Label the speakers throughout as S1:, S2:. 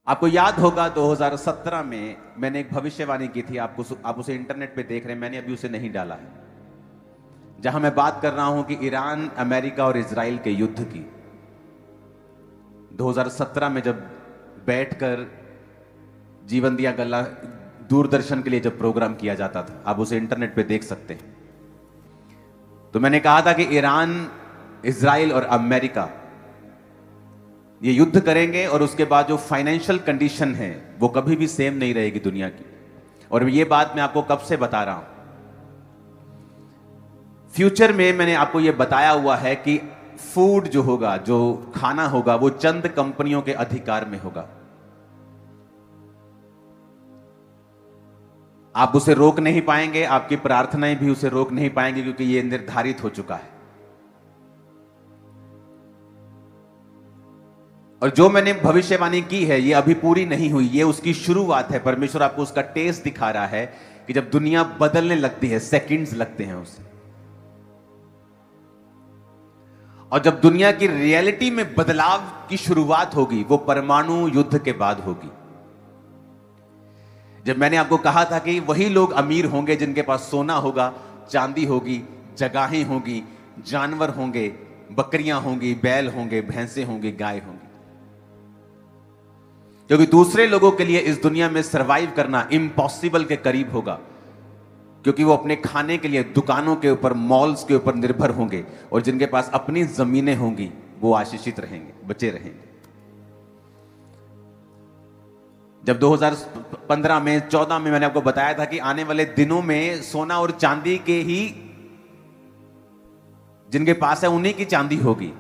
S1: आपको याद होगा 2017 में मैंने एक भविष्यवाणी की थी। आप उसे इंटरनेट पे देख रहे हैं, मैंने अभी उसे नहीं डाला है, जहां मैं बात कर रहा हूं कि ईरान, अमेरिका और इजराइल के युद्ध की। 2017 में जब बैठकर जीवन दिया गल्ला दूरदर्शन के लिए जब प्रोग्राम किया जाता था, आप उसे इंटरनेट पे देख सकते हैं। तो मैंने कहा था कि ईरान, इजराइल और अमेरिका ये युद्ध करेंगे और उसके बाद जो फाइनेंशियल कंडीशन है वो कभी भी सेम नहीं रहेगी दुनिया की। और ये बात मैं आपको कब से बता रहा हूं। फ्यूचर में मैंने आपको ये बताया हुआ है कि फूड जो होगा, जो खाना होगा, वो चंद कंपनियों के अधिकार में होगा। आप उसे रोक नहीं पाएंगे, आपकी प्रार्थनाएं भी उसे रोक नहीं पाएंगे, क्योंकि ये निर्धारित हो चुका है। और जो मैंने भविष्यवाणी की है ये अभी पूरी नहीं हुई, ये उसकी शुरुआत है। परमेश्वर आपको उसका टेस्ट दिखा रहा है कि जब दुनिया बदलने लगती है, सेकंड्स लगते हैं उसे, और जब दुनिया की रियलिटी में बदलाव की शुरुआत होगी वो परमाणु युद्ध के बाद होगी। जब मैंने आपको कहा था कि वही लोग अमीर होंगे जिनके पास सोना होगा, चांदी होगी, जगहें होगी, जानवर होंगे, बकरियां होंगी, बैल होंगे, भैंसे होंगी, गाय होंगी। क्योंकि दूसरे लोगों के लिए इस दुनिया में सरवाइव करना इम्पॉसिबल के करीब होगा, क्योंकि वो अपने खाने के लिए दुकानों के ऊपर, मॉल्स के ऊपर निर्भर होंगे, और जिनके पास अपनी जमीनें होंगी वो आशीषित रहेंगे, बचे रहेंगे। जब 2015 में, 14 में मैंने आपको बताया था कि आने वाले दिनों में सोना और चांदी के ही, जिनके पास है उन्हीं की चांदी होगी,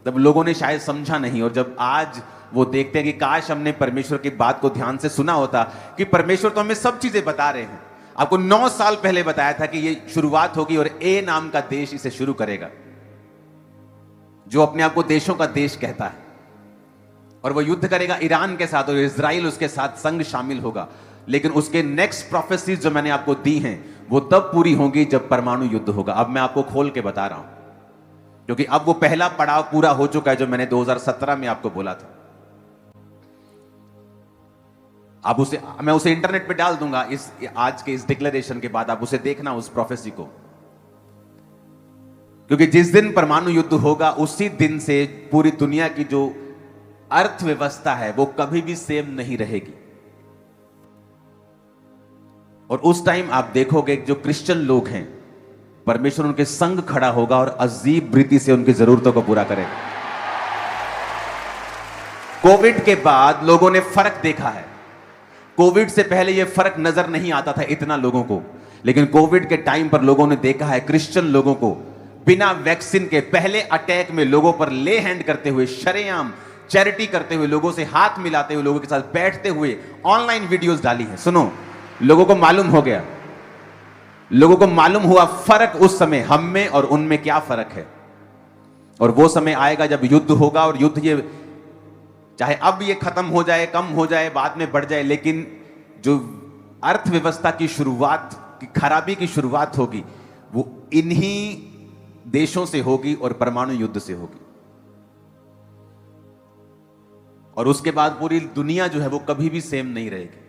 S1: तब लोगों ने शायद समझा नहीं। और जब आज वो देखते हैं कि काश हमने परमेश्वर की बात को ध्यान से सुना होता, कि परमेश्वर तो हमें सब चीजें बता रहे हैं। आपको 9 साल पहले बताया था कि ये शुरुआत होगी और ए नाम का देश इसे शुरू करेगा, जो अपने आप को देशों का देश कहता है, और वो युद्ध करेगा ईरान के साथ, और इजराइल उसके साथ संग शामिल होगा। लेकिन उसके नेक्स्ट प्रोफेसीज जो मैंने आपको दी हैं वो तब पूरी होंगी जब परमाणु युद्ध होगा। अब मैं आपको खोल के बता रहा हूं, क्योंकि अब वो पहला पड़ाव पूरा हो चुका है जो मैंने 2017 में आपको बोला था। आप उसे, मैं उसे इंटरनेट पे डाल दूंगा इस आज के इस डिक्लेरेशन के बाद, आप उसे देखना, उस प्रोफेसी को। क्योंकि जिस दिन परमाणु युद्ध होगा उसी दिन से पूरी दुनिया की जो अर्थव्यवस्था है वो कभी भी सेम नहीं रहेगी। और उस टाइम आप देखोगे जो क्रिश्चियन लोग हैं, परमेश्वर उनके संग खड़ा होगा और अजीब रीति से उनकी जरूरतों को पूरा करेगा। कोविड के बाद लोगों ने फर्क देखा है। कोविड से पहले यह फर्क नजर नहीं आता था इतना लोगों को, लेकिन कोविड के टाइम पर लोगों ने देखा है क्रिश्चियन लोगों को बिना वैक्सीन के पहले अटैक में लोगों पर ले हैंड करते हुए, शरेआम चैरिटी करते हुए, लोगों से हाथ मिलाते हुए, लोगों के साथ बैठते हुए ऑनलाइन वीडियोस डाली है। सुनो, लोगों को मालूम हो गया, लोगों को मालूम हुआ फर्क उस समय हम में और उनमें क्या फर्क है। और वो समय आएगा जब युद्ध होगा, और युद्ध ये चाहे अब ये खत्म हो जाए, कम हो जाए, बाद में बढ़ जाए, लेकिन जो अर्थव्यवस्था की शुरुआत की खराबी की शुरुआत होगी वो इन्हीं देशों से होगी और परमाणु युद्ध से होगी। और उसके बाद पूरी दुनिया जो है वो कभी भी सेम नहीं रहेगी।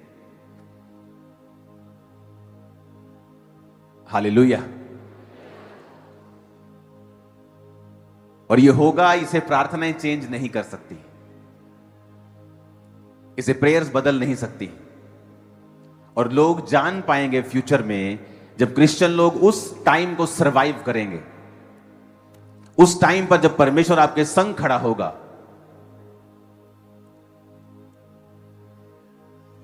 S1: हालेलुया। और ये होगा, इसे प्रार्थनाएं चेंज नहीं कर सकती, इसे प्रेयर्स बदल नहीं सकती। और लोग जान पाएंगे फ्यूचर में, जब क्रिश्चियन लोग उस टाइम को सरवाइव करेंगे, उस टाइम पर जब परमेश्वर आपके संग खड़ा होगा,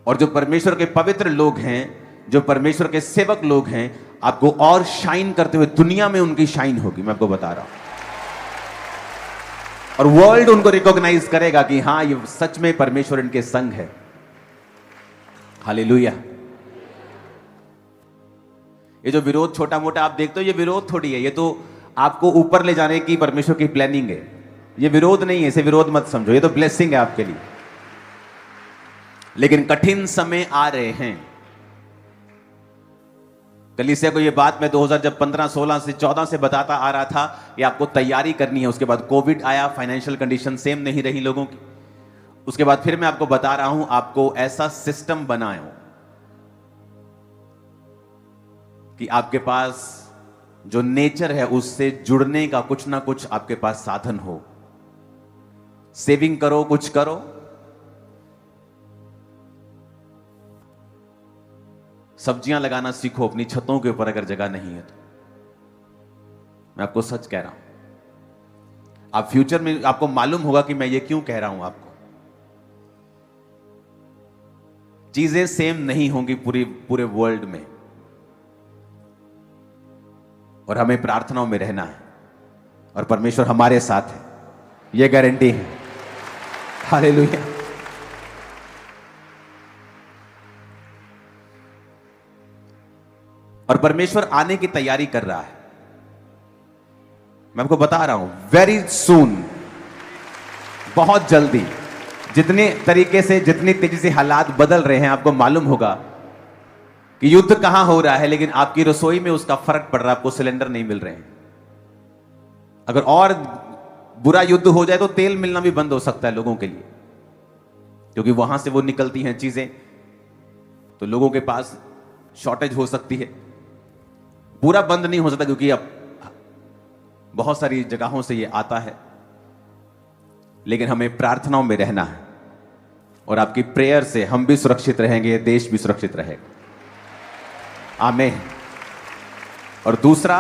S1: और जो परमेश्वर के पवित्र लोग हैं, जो परमेश्वर के सेवक लोग हैं, आपको और शाइन करते हुए दुनिया में उनकी शाइन होगी। मैं आपको बता रहा हूं, और वर्ल्ड उनको रिकॉग्नाइज करेगा कि हां, ये सच में परमेश्वर इनके संग है। हालेलुया। ये जो विरोध छोटा मोटा आप देखते हो, ये विरोध थोड़ी है, ये तो आपको ऊपर ले जाने की परमेश्वर की प्लानिंग है। ये विरोध नहीं है, इसे विरोध मत समझो, ये तो ब्लेसिंग है आपके लिए। लेकिन कठिन समय आ रहे हैं। कलीसिया को यह बात मैं 2015, 16 से 14 से बताता आ रहा था, ये आपको तैयारी करनी है। उसके बाद कोविड आया, फाइनेंशियल कंडीशन सेम नहीं रही लोगों की। उसके बाद फिर मैं आपको बता रहा हूं, आपको ऐसा सिस्टम बनाओ कि आपके पास जो नेचर है उससे जुड़ने का कुछ ना कुछ आपके पास साधन हो। सेविंग करो, कुछ करो, सब्जियां लगाना सीखो अपनी छतों के ऊपर अगर जगह नहीं है तो। मैं आपको सच कह रहा हूं, आप फ्यूचर में आपको मालूम होगा कि मैं ये क्यों कह रहा हूं आपको। चीजें सेम नहीं होंगी पूरे वर्ल्ड में, और हमें प्रार्थनाओं में रहना है और परमेश्वर हमारे साथ है, यह गारंटी है। हालेलुया। और परमेश्वर आने की तैयारी कर रहा है। मैं आपको बता रहा हूं, वेरी सून, बहुत जल्दी, जितने तरीके से, जितनी तेजी से हालात बदल रहे हैं, आपको मालूम होगा कि युद्ध कहां हो रहा है, लेकिन आपकी रसोई में उसका फर्क पड़ रहा है। आपको सिलेंडर नहीं मिल रहे हैं। अगर और बुरा युद्ध हो जाए तो तेल मिलना भी बंद हो सकता है लोगों के लिए, क्योंकि वहां से वो निकलती हैं चीजें, तो लोगों के पास शॉर्टेज हो सकती है। पूरा बंद नहीं हो सकता, क्योंकि अब बहुत सारी जगहों से ये आता है, लेकिन हमें प्रार्थनाओं में रहना है, और आपकी प्रेयर से हम भी सुरक्षित रहेंगे, देश भी सुरक्षित रहेगा। आमीन। और दूसरा,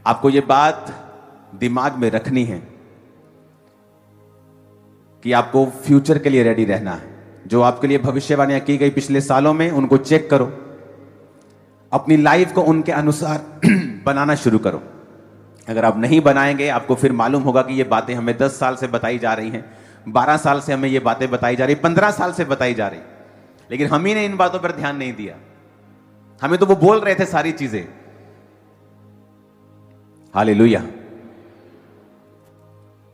S1: आपको ये बात दिमाग में रखनी है कि आपको फ्यूचर के लिए रेडी रहना है। जो आपके लिए भविष्यवाणियां की गई पिछले सालों में, उनको चेक करो, अपनी लाइफ को उनके अनुसार बनाना शुरू करो। अगर आप नहीं बनाएंगे, आपको फिर मालूम होगा कि ये बातें हमें 10 साल से बताई जा रही हैं, 12 साल से हमें ये बातें बताई जा रही, 15 साल से बताई जा रही, लेकिन हम ही ने इन बातों पर ध्यान नहीं दिया। हमें तो वो बोल रहे थे सारी चीजें। हालेलुया।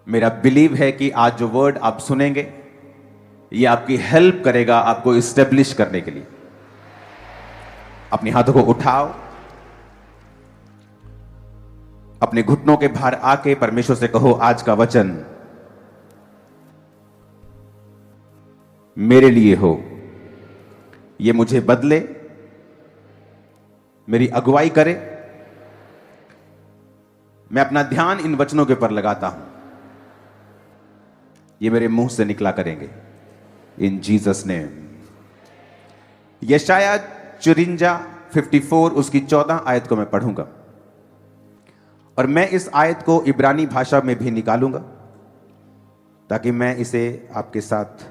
S1: मेरा बिलीव है कि आज जो वर्ड आप सुनेंगे, ये आपकी हेल्प करेगा आपको इस्टेब्लिश करने के लिए। अपने हाथों को उठाओ, अपने घुटनों के भार आके परमेश्वर से कहो, आज का वचन मेरे लिए हो, ये मुझे बदले, मेरी अगुवाई करे। मैं अपना ध्यान इन वचनों के ऊपर लगाता हूं, ये मेरे मुंह से निकला करेंगे, इन जीसस नेम। यशाया 54 उसकी 14 आयत को मैं पढ़ूंगा, और मैं इस आयत को इब्रानी भाषा में भी निकालूंगा, ताकि मैं इसे आपके साथ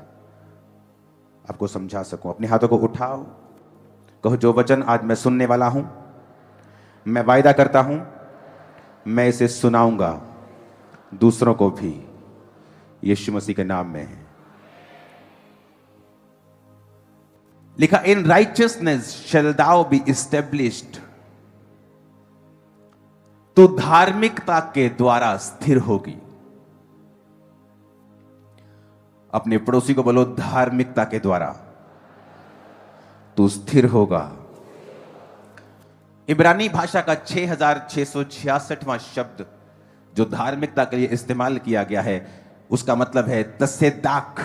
S1: आपको समझा सकूं। अपने हाथों को उठाओ, कहो, जो वचन आज मैं सुनने वाला हूं, मैं वायदा करता हूं, मैं इसे सुनाऊंगा दूसरों को भी, यीशु मसीह के नाम में। लिखा, in righteousness shall thou be established, तो धार्मिकता के द्वारा स्थिर होगी। अपने पड़ोसी को बोलो, धार्मिकता के द्वारा तू स्थिर होगा। इब्रानी भाषा का 6666वां शब्द जो धार्मिकता के लिए इस्तेमाल किया गया है, उसका मतलब है तसेदाक।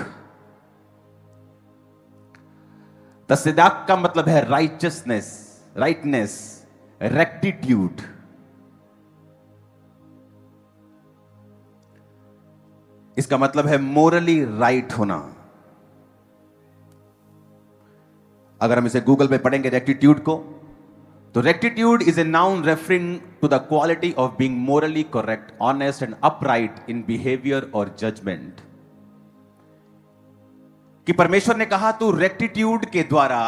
S1: तसेदाक का मतलब है राइचियसनेस, राइटनेस, रेक्टिट्यूड। इसका मतलब है मोरली राइट होना। अगर हम इसे गूगल पे पढ़ेंगे रेक्टिट्यूड को, तो rectitude is a noun referring to the quality of being morally correct, honest and upright in behaviour और जजमेंट। कि परमेश्वर ने कहा, तू रेक्टिट्यूड के द्वारा,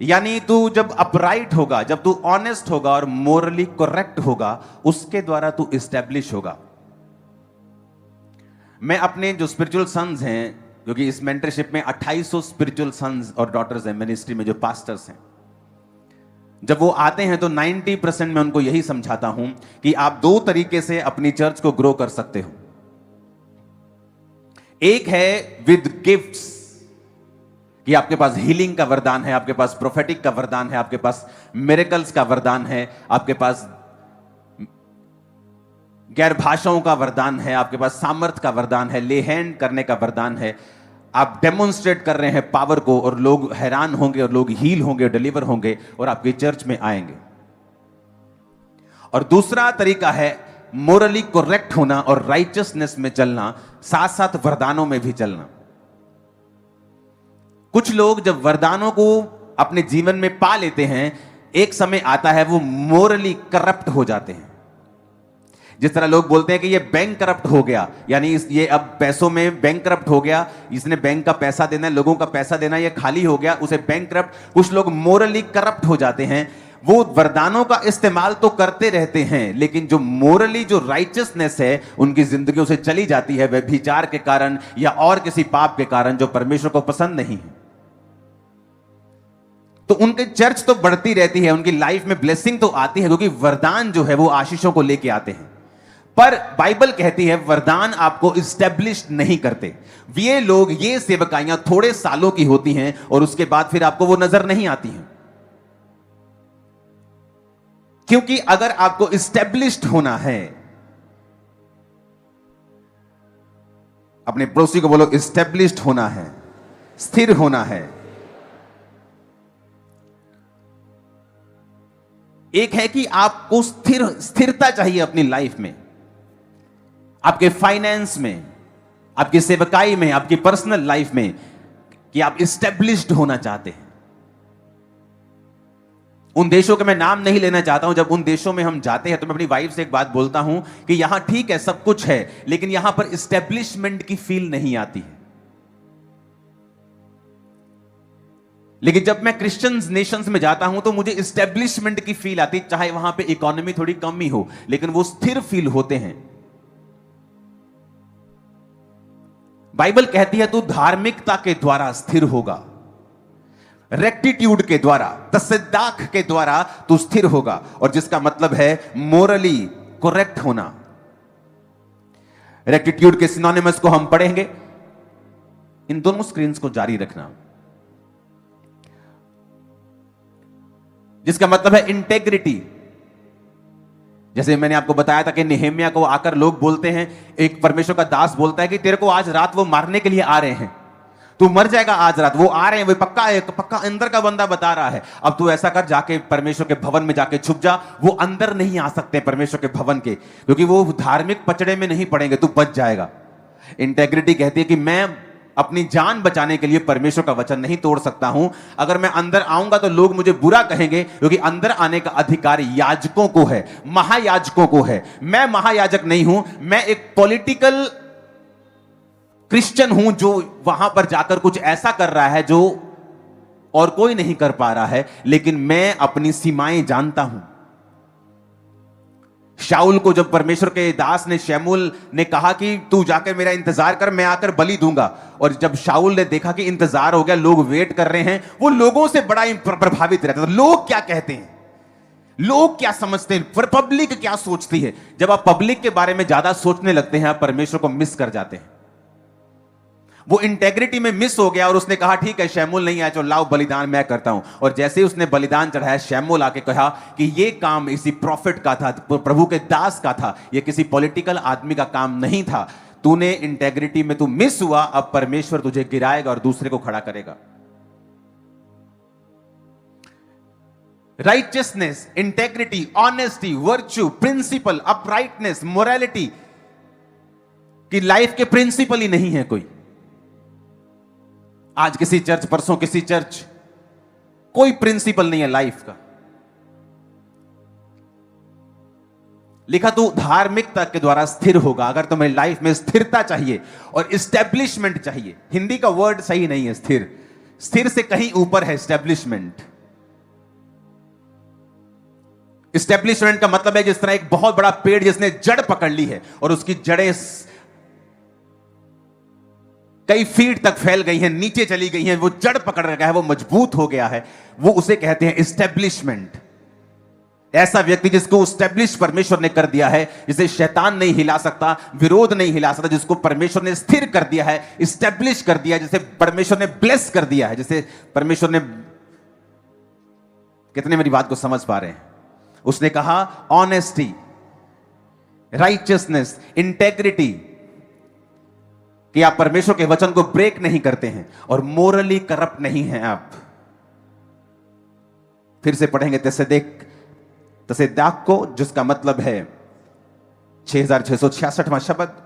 S1: यानी तू जब अपराइट होगा, जब तू ऑनेस्ट होगा और मोरली करेक्ट होगा, उसके द्वारा तू इस्टेब्लिश होगा। मैं अपने जो स्पिरिचुअल सन्स हैं, क्योंकि इस मेंटरशिप में 2800 स्पिरिचुअल सन्स और डॉटर्स हैं, मिनिस्ट्री में जो पास्टर्स हैं, जब वो आते हैं तो 90% मैं उनको यही समझाता हूं कि आप 2 तरीके से अपनी चर्च को ग्रो कर सकते हो। एक है विद गिफ्ट्स, कि आपके पास हीलिंग का वरदान है, आपके पास प्रोफेटिक का वरदान है, आपके पास मिरेकल्स का वरदान है, आपके पास गैर भाषाओं का वरदान है, आपके पास सामर्थ का वरदान है, ले हैंड करने का वरदान है, आप डेमोन्स्ट्रेट कर रहे हैं पावर को, और लोग हैरान होंगे और लोग हील होंगे, डिलीवर होंगे और आपकी चर्च में आएंगे। और दूसरा तरीका है मोरली करेक्ट होना और राइचियसनेस में चलना, साथ साथ वरदानों में भी चलना। कुछ लोग जब वरदानों को अपने जीवन में पा लेते हैं, एक समय आता है वो मोरली करप्ट हो जाते हैं। जिस तरह लोग बोलते हैं कि ये बैंक करप्ट हो गया, यानी ये अब पैसों में बैंक करप्ट हो गया, इसने बैंक का पैसा देना है, लोगों का पैसा देना, ये खाली हो गया, उसे बैंक करप्ट। कुछ लोग मोरली करप्ट हो जाते हैं, वो वरदानों का इस्तेमाल तो करते रहते हैं, लेकिन जो मोरली जो राइचियसनेस है उनकी जिंदगियों से चली जाती है, व्यभिचार के कारण या और किसी पाप के कारण जो परमेश्वर को पसंद नहीं है। तो उनके चर्च तो बढ़ती रहती है, उनकी लाइफ में ब्लेसिंग तो आती है, क्योंकि वरदान जो है वो आशीषों को लेके आते हैं। पर बाइबल कहती है वरदान आपको इस्टेब्लिश नहीं करते। ये लोग, ये सेवकाइयां थोड़े सालों की होती हैं और उसके बाद फिर आपको वो नजर नहीं आती हैं। क्योंकि अगर आपको इस्टेब्लिश्ड होना है, अपने पड़ोसी को बोलो इस्टेब्लिश्ड होना है, स्थिर होना है। एक है कि आपको स्थिरता चाहिए अपनी लाइफ में, आपके फाइनेंस में, आपकी सेवकाई में, आपकी पर्सनल लाइफ में, कि आप इस्टेब्लिश्ड होना चाहते हैं। उन देशों के मैं नाम नहीं लेना चाहता हूं, जब उन देशों में हम जाते हैं तो मैं अपनी वाइफ से एक बात बोलता हूं कि यहां ठीक है सब कुछ है, लेकिन यहां पर इस्टेब्लिशमेंट की फील नहीं आती है। लेकिन जब मैं क्रिश्चियंस नेशंस में जाता हूं तो मुझे इस्टेब्लिशमेंट की फील आती, चाहे वहां पे इकोनॉमी थोड़ी कम ही हो, लेकिन वो स्थिर फील होते हैं। बाइबल कहती है तू धार्मिकता के द्वारा स्थिर होगा, रेक्टिट्यूड के द्वारा, तसद्दाक के द्वारा तू स्थिर होगा, और जिसका मतलब है मोरली करेक्ट होना। रेक्टिट्यूड के सिनोनिमस को हम पढ़ेंगे। इन दोनों स्क्रीन्स को जारी रखना। जिसका मतलब है इंटेग्रिटी। जैसे मैंने आपको बताया था कि नेहेमिया को आकर लोग बोलते हैं, एक परमेश्वर का दास बोलता है कि तेरे को आज रात वो मारने के लिए आ रहे हैं, तू मर जाएगा आज रात, वो आ रहे हैं, वो पक्का अंदर का बंदा बता रहा है। अब तू ऐसा कर, जाके परमेश्वर के भवन में जाके छुप जा। वो अंदर नहीं आ सकते परमेश्वर के भवन के, क्योंकि वो धार्मिक पचड़े में नहीं पड़ेंगे, तू बच जाएगा। इंटेग्रिटी कहती है कि मैं अपनी जान बचाने के लिए परमेश्वर का वचन नहीं तोड़ सकता हूं। अगर मैं अंदर आऊंगा तो लोग मुझे बुरा कहेंगे, क्योंकि अंदर आने का अधिकार याजकों को है, महायाजकों को है। मैं महायाजक नहीं हूं, मैं एक पॉलिटिकल क्रिश्चियन हूं जो वहां पर जाकर कुछ ऐसा कर रहा है जो और कोई नहीं कर पा रहा है, लेकिन मैं अपनी सीमाएं जानता हूं। शाऊल को जब परमेश्वर के दास ने, शमूएल ने कहा कि तू जाकर मेरा इंतजार कर, मैं आकर बलि दूंगा, और जब शाऊल ने देखा कि इंतजार हो गया, लोग वेट कर रहे हैं, वो लोगों से बड़ा प्रभावित रहता था। लोग क्या कहते हैं, लोग क्या समझते हैं, पब्लिक क्या सोचती है। जब आप पब्लिक के बारे में ज्यादा सोचने लगते हैं, आप परमेश्वर को मिस कर जाते हैं। वो इंटेग्रिटी में मिस हो गया और उसने कहा ठीक है शमूएल नहीं आया, चलो लाओ बलिदान मैं करता हूं। और जैसे ही उसने बलिदान चढ़ाया, शमूएल आके कहा कि ये काम इसी प्रॉफिट का था, प्रभु के दास का था, ये किसी पॉलिटिकल आदमी का काम नहीं था। तूने इंटेग्रिटी में तू मिस हुआ, अब परमेश्वर तुझे गिराएगा और दूसरे को खड़ा करेगा। Righteousness, integrity, honesty, virtue, principle, uprightness, morality की लाइफ के प्रिंसिपल ही नहीं है कोई। आज किसी चर्च, परसों किसी चर्च, कोई प्रिंसिपल नहीं है लाइफ का। लिखा तू धार्मिकता के द्वारा स्थिर होगा। अगर तुम्हें लाइफ में स्थिरता चाहिए और इस्टेब्लिशमेंट चाहिए, हिंदी का वर्ड सही नहीं है स्थिर, स्थिर से कहीं ऊपर है इस्टेब्लिशमेंट। इस्टेब्लिशमेंट का मतलब है जिस तरह एक बहुत बड़ा पेड़ जिसने जड़ पकड़ ली है और उसकी जड़ें कई फीट तक फैल गई हैं, नीचे चली गई हैं, वो जड़ पकड़ गया है, वो मजबूत हो गया है, वो उसे कहते हैं इस्टेब्लिशमेंट। ऐसा व्यक्ति जिसको इस्टेब्लिश परमेश्वर ने कर दिया है, जिसे शैतान नहीं हिला सकता, विरोध नहीं हिला सकता, जिसको परमेश्वर ने स्थिर कर दिया है, इस्टेब्लिश कर दिया, जिसे परमेश्वर ने ब्लेस कर दिया है, जिसे परमेश्वर ने, कितने मेरी बात को समझ पा रहे हैं? उसने कहा ऑनेस्टी, राइचियसनेस, इंटेग्रिटी, कि आप परमेश्वर के वचन को ब्रेक नहीं करते हैं और मोरली करप्ट नहीं हैं आप। फिर से पढ़ेंगे तसेदाक को, जिसका मतलब है 6666वां शब्द।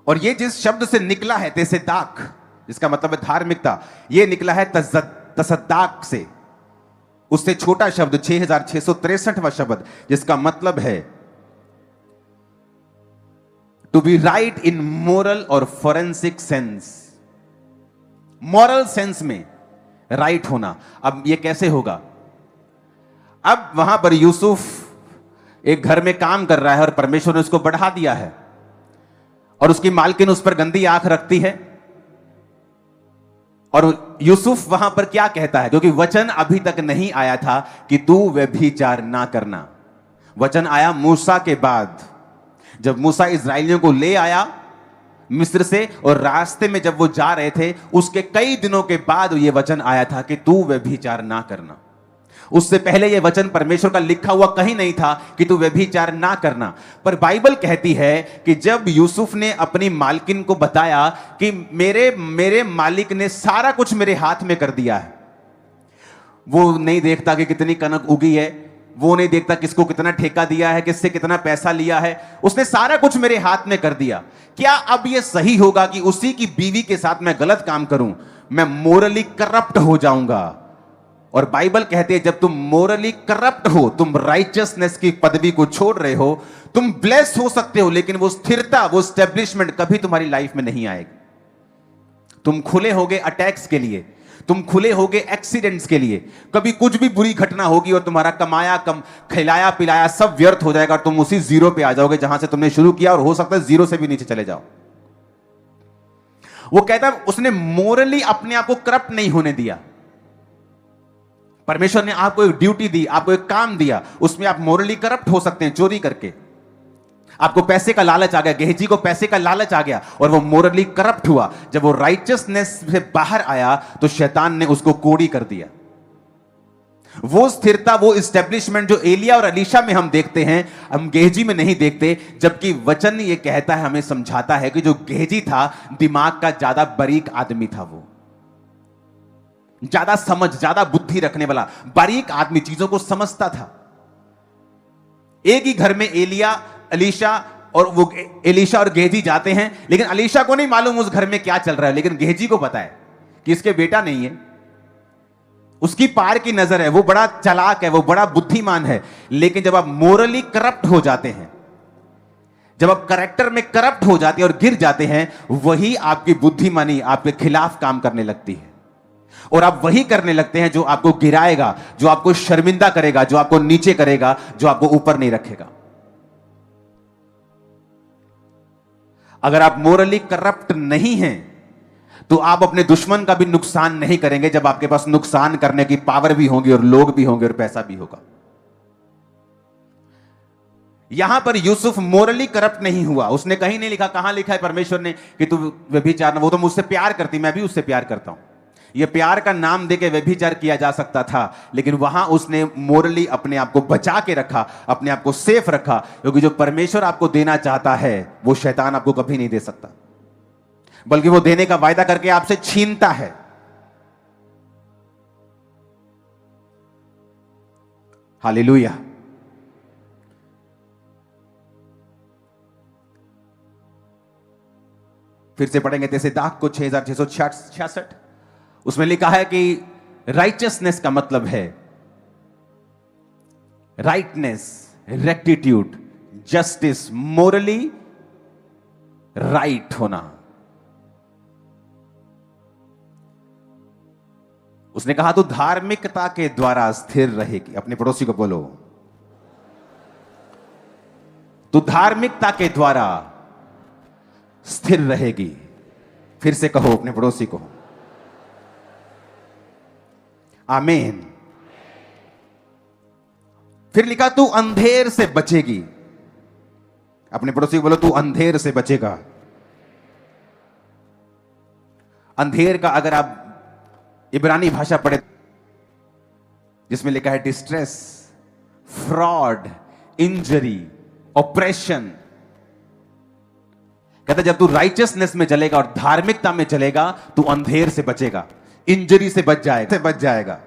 S1: और ये जिस शब्द से निकला है तसेदाक, जिसका मतलब है धार्मिकता, ये निकला है तसद्दाक से, उससे छोटा शब्द 6663वां शब्द, जिसका मतलब है to be right in moral और फॉरेंसिक सेंस। मॉरल सेंस में राइट होना। अब यह कैसे होगा? अब वहां पर यूसुफ एक घर में काम कर रहा है और परमेश्वर ने उसको बढ़ा दिया है, और उसकी मालकिन उस पर गंदी आंख रखती है। और यूसुफ वहां पर क्या कहता है? क्योंकि वचन अभी तक नहीं आया था कि तू व्यभिचार ना करना। वचन आया मूसा के बाद, जब मूसा इस्राएलियों को ले आया मिस्र से, और रास्ते में जब वो जा रहे थे उसके कई दिनों के बाद ये वचन आया था कि तू व्यभिचार ना करना। उससे पहले यह वचन परमेश्वर का लिखा हुआ कहीं नहीं था कि तू व्यभिचार ना करना। पर बाइबल कहती है कि जब यूसुफ ने अपनी मालकिन को बताया कि मेरे मालिक ने सारा कुछ मेरे हाथ में कर दिया है, वो नहीं देखता कि कितनी कनक उगी है, वो नहीं देखता किसको कितना ठेका दिया है, किससे कितना पैसा लिया है, उसने सारा कुछ मेरे हाथ में कर दिया। क्या अब यह सही होगा कि उसी की बीवी के साथ मैं गलत काम करूं? मैं मोरली करप्ट हो जाऊंगा। और बाइबल कहती है जब तुम मोरली करप्ट हो, तुम राइचियसनेस की पदवी को छोड़ रहे हो, तुम ब्लेस हो सकते हो, लेकिन वो स्थिरता, वो स्टैब्लिशमेंट कभी तुम्हारी लाइफ में नहीं आएगी। तुम खुले होगे अटैक्स के लिए, तुम खुले होगे एक्सीडेंट्स के लिए। कभी कुछ भी बुरी घटना होगी और तुम्हारा कमाया खिलाया पिलाया सब व्यर्थ हो जाएगा और तुम उसी जीरो पे आ जाओगे जहां से तुमने शुरू किया, और हो सकता है जीरो से भी नीचे चले जाओ। वो कहता है उसने मोरली अपने आप को करप्ट नहीं होने दिया। परमेश्वर ने आपको एक ड्यूटी दी, आपको एक काम दिया, उसमें आप मोरली करप्ट हो सकते हैं चोरी करके। आपको पैसे का लालच आ गया, गेहजी को पैसे का लालच आ गया और वो मोरली करप्ट हुआ। जब वो राइचियसनेस से बाहर आया तो शैतान ने उसको कोड़ी कर दिया। वो स्थिरता, वो एस्टेब्लिशमेंट जो एलिया और अलीशा में हम देखते हैं, हम गेहजी में नहीं देखते। जबकि वचन ये कहता है, हमें समझाता है कि जो गेहजी था दिमाग का ज्यादा बारीक आदमी था, वो ज्यादा समझ, ज्यादा बुद्धि रखने वाला बारीक आदमी, चीजों को समझता था। एक ही घर में एलिया, अलीशा और वो एलीशा और गेहजी जाते हैं, लेकिन अलीशा को नहीं मालूम उस घर में क्या चल रहा है, लेकिन गेहजी को पता है कि इसके बेटा नहीं है। उसकी पार की नजर है, वो बड़ा चालाक है, वो बड़ा बुद्धिमान है। लेकिन जब आप मोरली करप्ट हो जाते हैं, जब आप कैरेक्टर में करप्ट हो जाते हैं और गिर जाते हैं, वही आपकी बुद्धिमानी आपके खिलाफ काम करने लगती है और आप वही करने लगते हैं जो आपको गिराएगा, जो आपको शर्मिंदा करेगा, जो आपको नीचे करेगा, जो आपको ऊपर नहीं रखेगा। अगर आप मोरली करप्ट नहीं हैं तो आप अपने दुश्मन का भी नुकसान नहीं करेंगे, जब आपके पास नुकसान करने की पावर भी होगी और लोग भी होंगे और पैसा भी होगा। यहां पर यूसुफ मोरली करप्ट नहीं हुआ। उसने कहीं नहीं लिखा, कहां लिखा है परमेश्वर ने कि तू व्यभिचार, वो तो मुझसे प्यार करती, मैं भी उससे प्यार करता हूं। यह प्यार का नाम देके व्यभिचार किया जा सकता था, लेकिन वहां उसने मोरली अपने आप को बचा के रखा, अपने आप को सेफ रखा, क्योंकि जो परमेश्वर आपको देना चाहता है वो शैतान आपको कभी नहीं दे सकता, बल्कि वो देने का वायदा करके आपसे छीनता है। हालेलुया। फिर से पढ़ेंगे तसेदाक को 6666, उसमें लिखा है कि राइचियसनेस का मतलब है rightness, rectitude, justice, Morli right होना। उसने कहा तू धार्मिकता के द्वारा स्थिर रहेगी। अपने पड़ोसी को बोलो, तू धार्मिकता के द्वारा स्थिर रहेगी। फिर से कहो अपने पड़ोसी को, आमीन। फिर लिखा तू अंधेर से बचेगी। अपने पड़ोसी को बोलो, तू अंधेर से बचेगा। अंधेर का अगर आप इब्रानी भाषा पढ़े, जिसमें लिखा है डिस्ट्रेस, फ्रॉड, इंजरी, ऑपरेशन। कहता जब तू राइचियसनेस में चलेगा और धार्मिकता में चलेगा, तू अंधेर से बचेगा, इंजरी से बच जाएगा,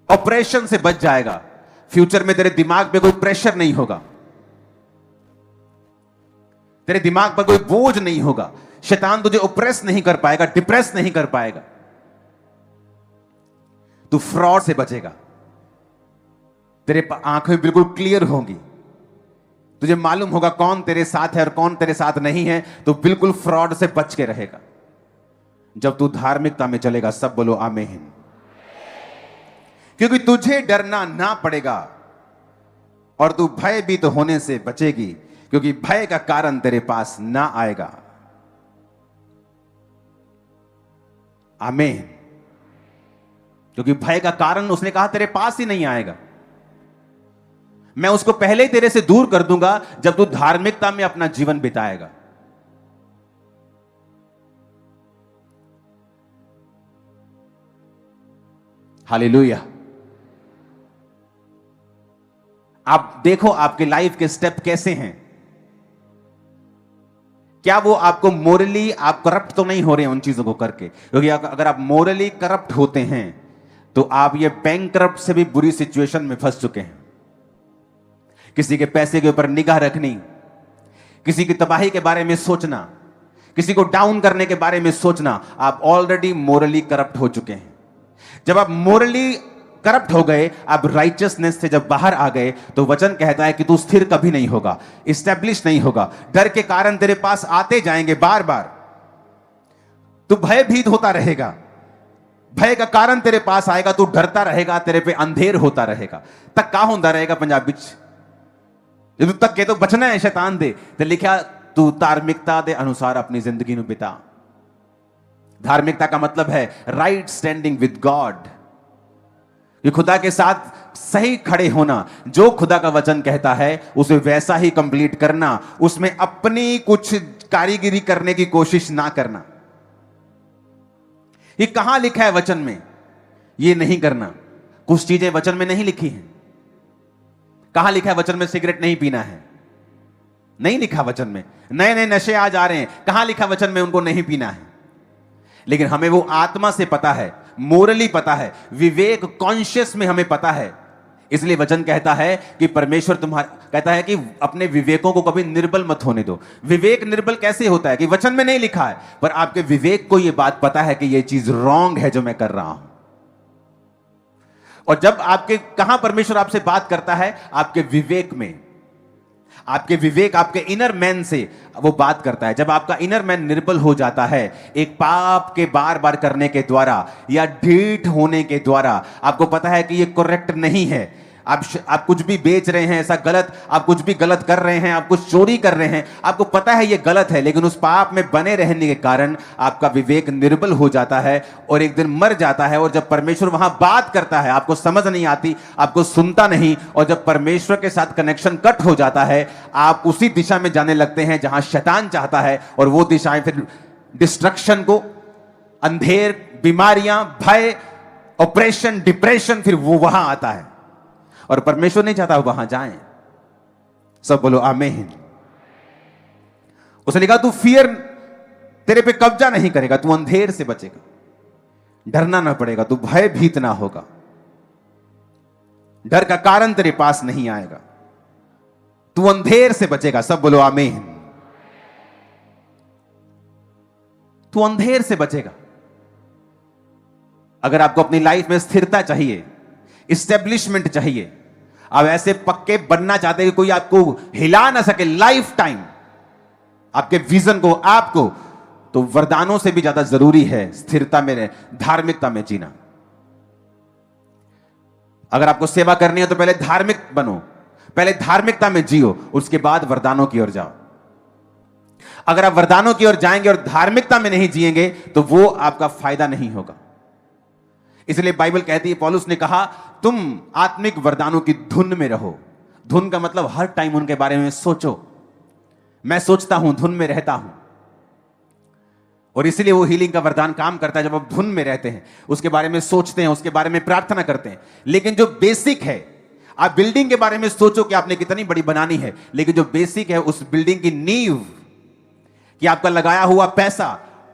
S1: ऑपरेशन से बच जाएगा। फ्यूचर में तेरे दिमाग पे कोई प्रेशर नहीं होगा, तेरे दिमाग पर कोई बोझ नहीं होगा, शैतान तुझे ऑप्रेस नहीं कर पाएगा, डिप्रेस नहीं कर पाएगा, तू फ्रॉड से बचेगा, तेरे आंखें बिल्कुल क्लियर होंगी, तुझे मालूम होगा कौन तेरे साथ है और कौन तेरे साथ नहीं है, तो बिल्कुल फ्रॉड से बच के रहेगा। जब तू धार्मिकता में चलेगा, सब बोलो आमीन। क्योंकि तुझे डरना ना पड़ेगा और तू भयभीत होने से बचेगी, क्योंकि भय का कारण तेरे पास ना आएगा। आमीन। क्योंकि भय का कारण उसने कहा तेरे पास ही नहीं आएगा। मैं उसको पहले ही तेरे से दूर कर दूंगा जब तू धार्मिकता में अपना जीवन बिताएगा। हालेलुया। आप देखो आपके लाइफ के स्टेप कैसे हैं। क्या वो आपको मोरली आप करप्ट तो नहीं हो रहे हैं उन चीजों को करके? क्योंकि अगर आप मोरली करप्ट होते हैं तो आप ये बैंकरप्ट से भी बुरी सिचुएशन में फंस चुके हैं। किसी के पैसे के ऊपर निगाह रखनी, किसी की तबाही के बारे में सोचना, किसी को डाउन करने के बारे में सोचना, आप ऑलरेडी मोरली करप्ट हो चुके हैं। जब आप मोरली करप्ट हो गए, आप राइचियसनेस से जब बाहर आ गए, तो वचन कहता है कि तू स्थिर कभी नहीं होगा, इस्टेब्लिश नहीं होगा। डर के कारण तेरे पास आते जाएंगे बार बार, तू भयभीत होता रहेगा, भय का कारण तेरे पास आएगा, तू डरता रहेगा, तेरे पे अंधेर होता रहेगा। तक का होता रहेगा पंजाबी च, तू तक के तो बचना है शैतान दे, ते लिखा तू धार्मिकता दे अनुसार अपनी जिंदगी ਨੂੰ बिता। धार्मिकता का मतलब है राइट स्टैंडिंग विद गॉड, ये खुदा के साथ सही खड़े होना। जो खुदा का वचन कहता है उसे वैसा ही कंप्लीट करना, उसमें अपनी कुछ कारीगिरी करने की कोशिश ना करना। ये कहां लिखा है वचन में? ये नहीं करना। कुछ चीजें वचन में नहीं लिखी हैं। कहां लिखा है वचन में सिगरेट नहीं पीना है? नहीं लिखा वचन में। नए नए नशे आज आ रहे हैं, कहां लिखा वचन में उनको नहीं पीना है? लेकिन हमें वो आत्मा से पता है, मोरली पता है, विवेक कॉन्शियस में हमें पता है। इसलिए वचन कहता है कि परमेश्वर तुम्हारा कहता है कि अपने विवेकों को कभी निर्बल मत होने दो। विवेक निर्बल कैसे होता है? कि वचन में नहीं लिखा है, पर आपके विवेक को यह बात पता है कि यह चीज रॉन्ग है जो मैं कर रहा हूं। और जब आपके कहां परमेश्वर आपसे बात करता है? आपके विवेक में। आपके विवेक, आपके इनर मैन से वो बात करता है। जब आपका इनर मैन निर्बल हो जाता है एक पाप के बार बार करने के द्वारा या ढीठ होने के द्वारा, आपको पता है कि ये करेक्ट नहीं है, आप कुछ भी बेच रहे हैं ऐसा गलत, आप कुछ भी गलत कर रहे हैं, आप कुछ चोरी कर रहे हैं, आपको पता है ये गलत है, लेकिन उस पाप में बने रहने के कारण आपका विवेक निर्बल हो जाता है और एक दिन मर जाता है। और जब परमेश्वर वहां बात करता है आपको समझ नहीं आती, आपको सुनता नहीं, और जब परमेश्वर के साथ कनेक्शन कट हो जाता है आप उसी दिशा में जाने लगते हैं जहां शैतान चाहता है, और वो दिशाएं फिर डिस्ट्रक्शन को, अंधेर, बीमारियां, भय, ऑपरेशन, डिप्रेशन, फिर वो वहां आता है। और परमेश्वर नहीं चाहता वहां जाएं। सब बोलो आमीन। उसने लिखा तू फियर तेरे पे कब्जा नहीं करेगा, तू अंधेर से बचेगा, डरना ना पड़ेगा, तू भयभीत ना होगा, डर का कारण तेरे पास नहीं आएगा, तू अंधेर से बचेगा। सब बोलो आमीन। तू अंधेर से बचेगा। अगर आपको अपनी लाइफ में स्थिरता चाहिए, इस्टेब्लिशमेंट चाहिए, आप ऐसे पक्के बनना चाहते हैं कि कोई आपको हिला ना सके लाइफ टाइम, आपके विजन को, आपको, तो वरदानों से भी ज्यादा जरूरी है स्थिरता में, धार्मिकता में जीना। अगर आपको सेवा करनी है तो पहले धार्मिक बनो, पहले धार्मिकता में जियो, उसके बाद वरदानों की ओर जाओ। अगर आप वरदानों की ओर जाएंगे और धार्मिकता में नहीं जिएंगे तो वो आपका फायदा नहीं होगा। इसलिए बाइबल कहती है, पौलुस ने कहा तुम आत्मिक वरदानों की धुन में रहो। धुन का मतलब हर टाइम उनके बारे में सोचो। मैं सोचता हूं, धुन में रहता हूं। और इसलिए वो हीलिंग का वरदान काम करता है। जब आप धुन में रहते हैं, उसके बारे में सोचते हैं, उसके बारे में प्रार्थना करते हैं। लेकिन जो बेसिक है, आप बिल्डिंग के बारे में सोचो कि आपने कितनी बड़ी बनानी है, लेकिन जो बेसिक है उस बिल्डिंग की नींव, कि आपका लगाया हुआ पैसा,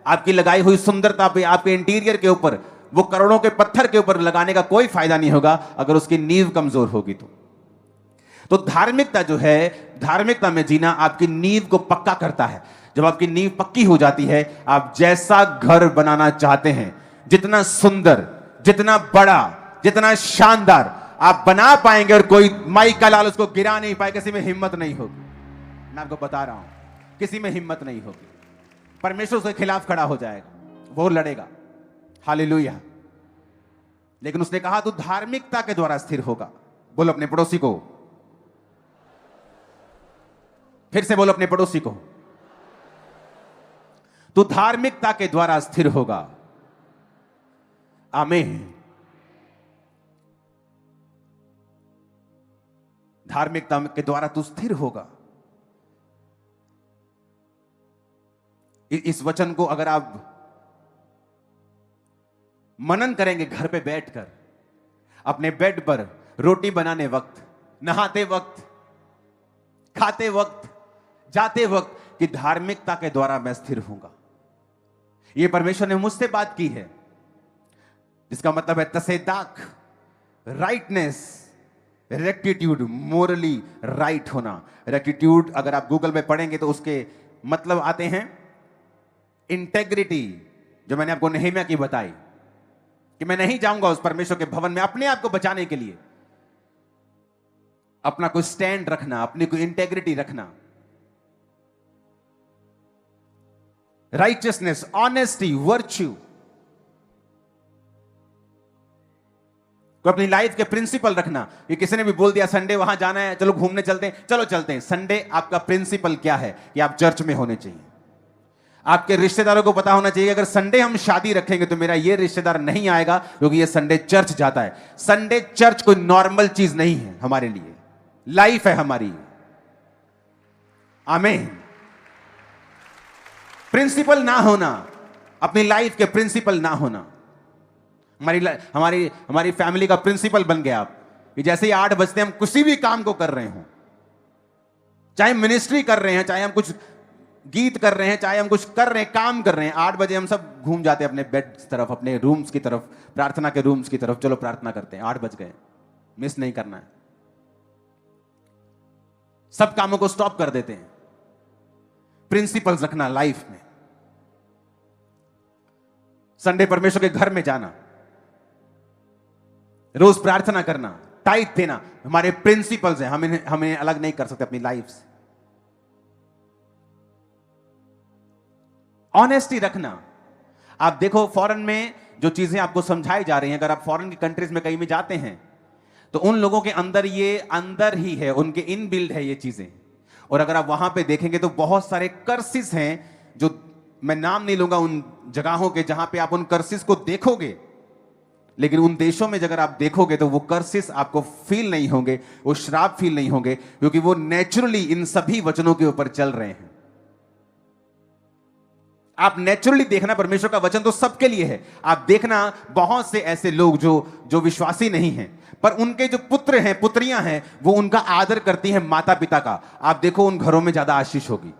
S1: आपकी लगाई हुई सुंदरता पे, आपके इंटीरियर के ऊपर, वो करोड़ों के पत्थर के ऊपर लगाने का कोई फायदा नहीं होगा अगर उसकी नींव कमजोर होगी तो धार्मिकता जो है, धार्मिकता में जीना आपकी नींव को पक्का करता है। जब आपकी नींव पक्की हो जाती है, आप जैसा घर बनाना चाहते हैं, जितना सुंदर, जितना बड़ा, जितना शानदार आप बना पाएंगे और कोई माई का लाल उसको गिरा नहीं पाए, किसी में हिम्मत नहीं होगी। मैं आपको बता रहा हूं, किसी में हिम्मत नहीं होगी। परमेश्वर उसके खिलाफ खड़ा हो जाएगा, वो लड़ेगा। हालेलुया। लेकिन उसने कहा तू धार्मिकता के द्वारा स्थिर होगा। बोलो अपने पड़ोसी को, फिर से बोलो अपने पड़ोसी को, तू धार्मिकता के द्वारा स्थिर होगा। आमीन। धार्मिकता के द्वारा तू स्थिर होगा। इस वचन को अगर आप मनन करेंगे घर पे बैठकर, अपने बेड पर, रोटी बनाने वक्त, नहाते वक्त, खाते वक्त, जाते वक्त, कि धार्मिकता के द्वारा मैं स्थिर होऊंगा। यह परमेश्वर ने मुझसे बात की है, जिसका मतलब है तसेदाक, राइटनेस, रेक्टिट्यूड, मोरली राइट होना। रेक्टिट्यूड अगर आप गूगल में पढ़ेंगे तो उसके मतलब आते हैं इंटेग्रिटी, जो मैंने आपको नेहमिया की बताई कि मैं नहीं जाऊंगा उस परमेश्वर के भवन में अपने आप को बचाने के लिए। अपना कोई स्टैंड रखना, अपनी कोई इंटेग्रिटी रखना। राइचियसनेस, ऑनेस्टी, वर्च्यू को अपनी लाइफ के प्रिंसिपल रखना। कि किसी ने भी बोल दिया संडे वहां जाना है, चलो घूमने चलते हैं, चलो चलते हैं। संडे आपका प्रिंसिपल क्या है कि आप चर्च में होने चाहिए। आपके रिश्तेदारों को पता होना चाहिए अगर संडे हम शादी रखेंगे तो मेरा ये रिश्तेदार नहीं आएगा क्योंकि ये संडे चर्च जाता है। संडे चर्च कोई नॉर्मल चीज नहीं है हमारे लिए, लाइफ है हमारी। आमीन। प्रिंसिपल ना होना, अपनी लाइफ के प्रिंसिपल ना होना। हमारी फैमिली का प्रिंसिपल बन गया आप कि जैसे ही 8 बजते हम किसी भी काम को कर रहे हो, चाहे मिनिस्ट्री कर रहे हैं, चाहे हम कुछ गीत कर रहे हैं, चाहे हम कुछ कर रहे हैं, काम कर रहे हैं, 8 बजे हम सब घूम जाते हैं अपने बेड की तरफ, अपने रूम्स की तरफ, प्रार्थना के रूम्स की तरफ। चलो प्रार्थना करते हैं, 8 बज गए, मिस नहीं करना है। सब कामों को स्टॉप कर देते हैं। प्रिंसिपल्स रखना लाइफ में। संडे परमेश्वर के घर में जाना, रोज प्रार्थना करना, टाइट देना, हमारे प्रिंसिपल्स हैं। हमें अलग नहीं कर सकते अपनी लाइफ से। ऑनेस्टी रखना। आप देखो फॉरेन में जो चीजें आपको समझाई जा रही हैं, अगर आप फॉरेन की कंट्रीज में कहीं भी जाते हैं तो उन लोगों के अंदर ये अंदर ही है, उनके इनबिल्ड है ये चीजें। और अगर आप वहां पे देखेंगे तो बहुत सारे कर्सिस हैं, जो मैं नाम नहीं लूंगा उन जगहों के, जहां पे आप उन कर्सिस को देखोगे, लेकिन उन देशों में अगर आप देखोगे तो वो कर्सिस आपको फील नहीं होंगे, वो श्राप फील नहीं होंगे, क्योंकि वो नेचुरली इन सभी वचनों के ऊपर चल रहे हैं। आप नेचुरली देखना, परमेश्वर का वचन तो सबके लिए है। आप देखना बहुत से ऐसे लोग जो विश्वासी नहीं हैं, पर उनके जो पुत्र हैं, पुत्रियां हैं, वो उनका आदर करती हैं माता पिता का। आप देखो उन घरों में ज्यादा आशीष होगी,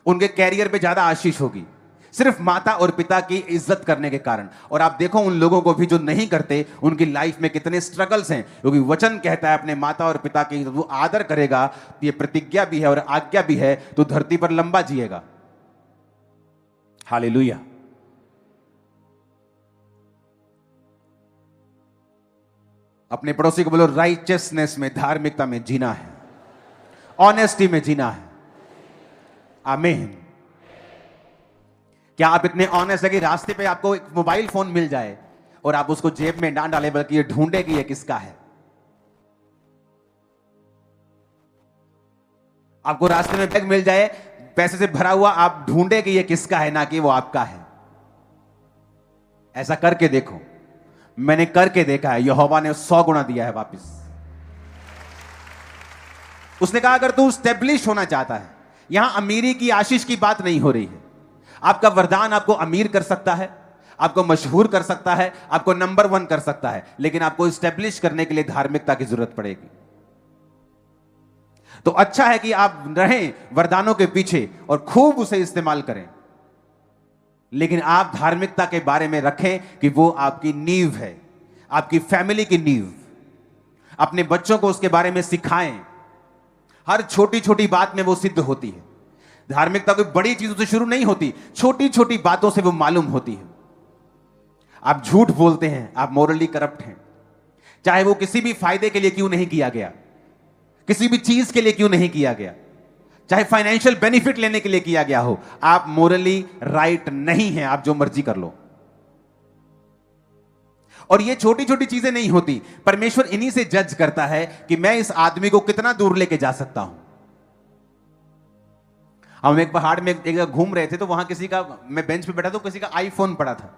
S1: उनके कैरियर पे ज्यादा आशीष होगी, सिर्फ माता और पिता की इज्जत करने के कारण। और आप देखो उन लोगों को भी जो नहीं करते, उनकी लाइफ में कितने स्ट्रगल्स हैं, क्योंकि वचन कहता है अपने माता और पिता की वो आदर करेगा, ये प्रतिज्ञा भी है और आज्ञा भी है, तो धरती पर लंबा जिएगा। हालेलुया। अपने पड़ोसी को बोलो राइचियसनेस में, धार्मिकता में जीना है, ऑनेस्टी में जीना है। आमीन। क्या आप इतने ऑनेस्ट है कि रास्ते पे आपको एक मोबाइल फोन मिल जाए और आप उसको जेब में ना डालें, बल्कि ये ढूंढे कि ये किसका है? आपको रास्ते में बैग मिल जाए पैसे से भरा हुआ, आप ढूंढे कि ये किसका है, ना कि वो आपका है। ऐसा करके देखो, मैंने करके देखा है, यहोवा ने 100 गुना दिया है वापस। उसने कहा अगर तू स्टेब्लिश होना चाहता है, यहां अमीरी की, आशीष की बात नहीं हो रही है। आपका वरदान आपको अमीर कर सकता है, आपको मशहूर कर सकता है, आपको नंबर 1 कर सकता है, लेकिन आपको इस्टेब्लिश करने के लिए धार्मिकता की जरूरत पड़ेगी। तो अच्छा है कि आप रहें वरदानों के पीछे और खूब उसे इस्तेमाल करें, लेकिन आप धार्मिकता के बारे में रखें कि वो आपकी नींव है, आपकी फैमिली की नींव। अपने बच्चों को उसके बारे में सिखाएं। हर छोटी छोटी बात में वो सिद्ध होती है। धार्मिकता कोई बड़ी चीजों से शुरू नहीं होती, छोटी छोटी बातों से वो मालूम होती है। आप झूठ बोलते हैं, आप मोरली करप्ट हैं, चाहे वो किसी भी फायदे के लिए क्यों नहीं किया गया, किसी भी चीज के लिए क्यों नहीं किया गया, चाहे फाइनेंशियल बेनिफिट लेने के लिए किया गया हो, आप मोरली राइट नहीं हैं। आप जो मर्जी कर लो। और ये छोटी छोटी चीजें नहीं होती, परमेश्वर इन्हीं से जज करता है कि मैं इस आदमी को कितना दूर लेके जा सकता हूं। हम एक पहाड़ में एक जगह घूम रहे थे, तो वहां किसी का, मैं बेंच पे बैठा तो किसी का आईफोन पड़ा था,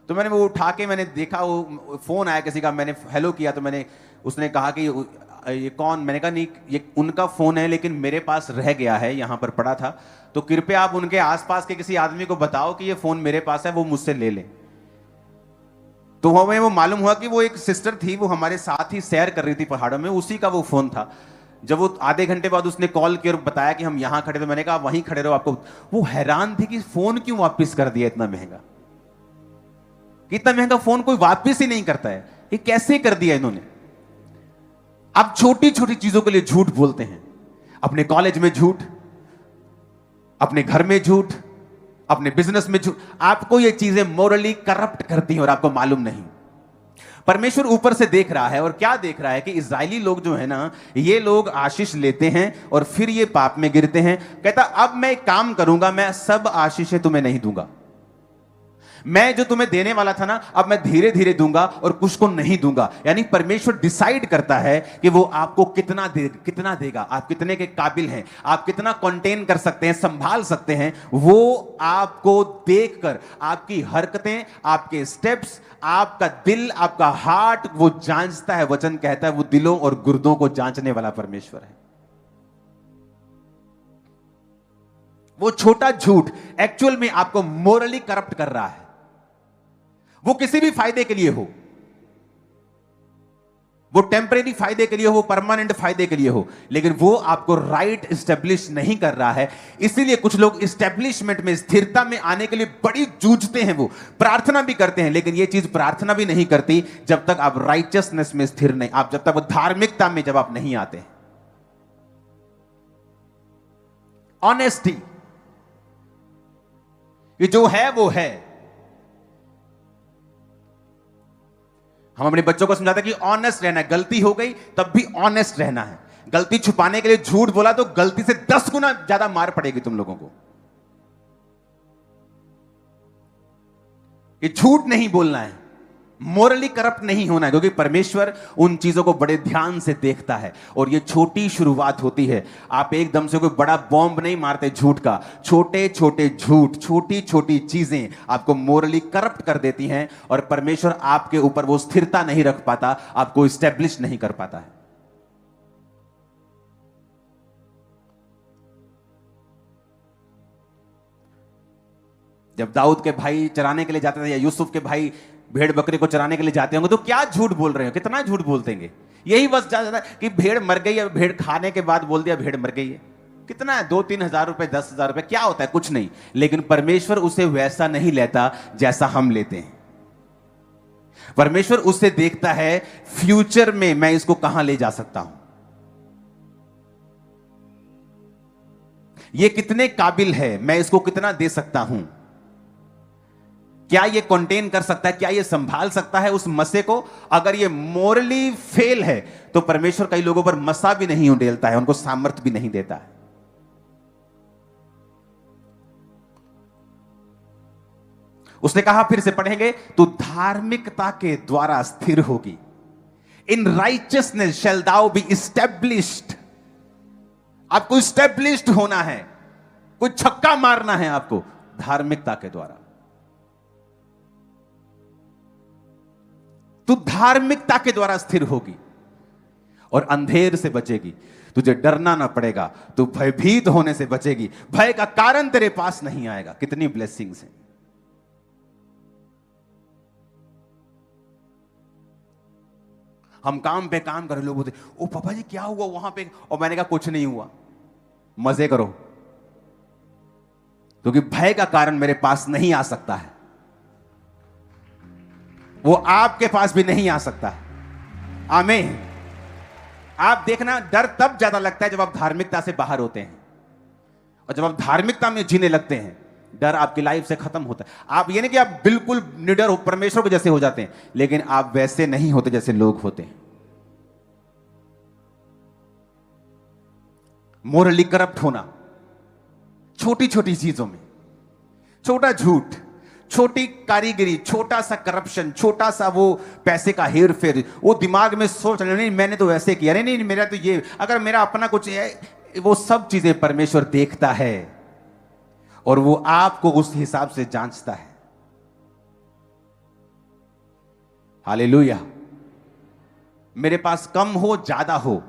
S1: तो मैंने वो उठा के मैंने देखा, वो फोन आया किसी का, मैंने हेलो किया, तो उसने कहा कि ये कौन। मैंने कहा नहीं, ये उनका फोन है, लेकिन मेरे पास रह गया है, यहां पर पड़ा था, तो कृपया आप उनके आसपास के किसी आदमी को बताओ कि ये फोन मेरे पास है, वो मुझसे ले लें। तो हमें वो मालूम हुआ कि वो एक सिस्टर थी, वो हमारे साथ ही सैर कर रही थी पहाड़ों में, उसी का वो फोन था। जब वो आधे घंटे बाद उसने कॉल किया और बताया कि हम यहां खड़े, तो मैंने कहा वहीं खड़े रहो, आपको। वो हैरान थी कि फोन क्यों वापस कर दिया इतना महंगा, इतना महंगा फोन कोई वापस ही नहीं करता है, ये कैसे कर दिया इन्होंने। आप छोटी छोटी चीजों के लिए झूठ बोलते हैं, अपने कॉलेज में झूठ, अपने घर में झूठ, अपने बिजनेस में झूठ। आपको ये चीजें मोरली करप्ट करती हैं और आपको मालूम नहीं। परमेश्वर ऊपर से देख रहा है, और क्या देख रहा है कि इजरायली लोग जो है ना, ये लोग आशीष लेते हैं और फिर ये पाप में गिरते हैं। कहता अब मैं एक काम करूंगा, मैं सब आशीषें तुम्हें नहीं दूंगा, मैं जो तुम्हें देने वाला था ना, अब मैं धीरे धीरे दूंगा और कुछ को नहीं दूंगा। यानी परमेश्वर डिसाइड करता है कि वो आपको कितना देगा, आप कितने के काबिल हैं, आप कितना कंटेन कर सकते हैं, संभाल सकते हैं। वो आपको देखकर आपकी हरकतें, आपके स्टेप्स, आपका दिल, आपका हार्ट वो जांचता है। वचन कहता है वो दिलों और गुर्दों को जांचने वाला परमेश्वर है। वो छोटा झूठ एक्चुअल में आपको मोरली करप्ट कर रहा है। वो किसी भी फायदे के लिए हो, वो टेम्परेरी फायदे के लिए हो, परमानेंट फायदे के लिए हो, लेकिन वो आपको राइट एस्टेब्लिश नहीं कर रहा है। इसीलिए कुछ लोग एस्टेब्लिशमेंट में, स्थिरता में आने के लिए बड़ी जूझते हैं, वो प्रार्थना भी करते हैं, लेकिन ये चीज प्रार्थना भी नहीं करती जब तक आप राइचियसनेस में स्थिर नहीं, आप जब तक धार्मिकता में जब आप नहीं आते। ऑनेस्टी, ये जो है वो है। हम अपने बच्चों को समझाते हैं कि ऑनेस्ट रहना है, गलती हो गई तब भी ऑनेस्ट रहना है। गलती छुपाने के लिए झूठ बोला तो गलती से 10 गुना ज्यादा मार पड़ेगी तुम लोगों को। ये झूठ नहीं बोलना है, मोरली करप्ट नहीं होना है, क्योंकि परमेश्वर उन चीजों को बड़े ध्यान से देखता है। और ये छोटी शुरुआत होती है। आप एकदम से कोई बड़ा बॉम्ब नहीं मारते झूठ का। छोटे छोटे झूठ, छोटी छोटी चीजें आपको मोरली करप्ट कर देती हैं, और परमेश्वर आपके ऊपर वो स्थिरता नहीं रख पाता, आपको स्टैब्लिश नहीं कर पाता है। जब दाऊद के भाई चराने के लिए जाते थे, या यूसुफ के भाई भेड़ बकरे को चराने के लिए जाते होंगे, तो क्या झूठ बोल रहे हो, कितना झूठ बोलतेंगे। यही बस ज्यादा कि भेड़ मर गई है, भेड़ खाने के बाद बोल दिया भेड़ मर गई है। कितना है, 2-3 हजार रुपए, 10,000 रुपए, क्या होता है, कुछ नहीं। लेकिन परमेश्वर उसे वैसा नहीं लेता जैसा हम लेते हैं। परमेश्वर उससे देखता है फ्यूचर में मैं इसको कहां ले जा सकता हूं, ये कितने काबिल है, मैं इसको कितना दे सकता हूं, क्या ये कंटेन कर सकता है, क्या ये संभाल सकता है उस मसे को। अगर ये मोरली फेल है तो परमेश्वर कई लोगों पर मसा भी नहीं उंडेलता है, उनको सामर्थ्य भी नहीं देता है। उसने कहा, फिर से पढ़ेंगे, तो धार्मिकता के द्वारा स्थिर होगी। In righteousness shall thou be established. आपको एस्टैब्लिश्ड होना है, कोई छक्का मारना है आपको धार्मिकता के द्वारा। तू धार्मिकता के द्वारा स्थिर होगी और अंधेर से बचेगी। तुझे डरना ना पड़ेगा, तू भयभीत होने से बचेगी, भय का कारण तेरे पास नहीं आएगा। कितनी ब्लेसिंग्स हैं। हम काम पे काम कर रहे, लोग बोलते ओ पापा जी क्या हुआ वहां पे, और मैंने कहा कुछ नहीं हुआ, मजे करो, क्योंकि भय का कारण मेरे पास नहीं आ सकता है, वो आपके पास भी नहीं आ सकता है। आमीन। आप देखना, डर तब ज्यादा लगता है जब आप धार्मिकता से बाहर होते हैं, और जब आप धार्मिकता में जीने लगते हैं डर आपकी लाइफ से खत्म होता है। आप ये नहीं कि आप बिल्कुल निडर हो, परमेश्वर के जैसे हो जाते हैं, लेकिन आप वैसे नहीं होते जैसे लोग होते हैं। मोरली करप्ट होना, छोटी छोटी चीजों में, छोटा झूठ, छोटी कारीगरी, छोटा सा करप्शन, छोटा सा वो पैसे का हेर फेर, वो दिमाग में सोच रहे नहीं मैंने तो ऐसे किया, नहीं नहीं मेरा तो ये, अगर मेरा अपना कुछ है, वो सब चीजें परमेश्वर देखता है और वो आपको उस हिसाब से जांचता है। हालेलुया। मेरे पास कम हो ज्यादा हो,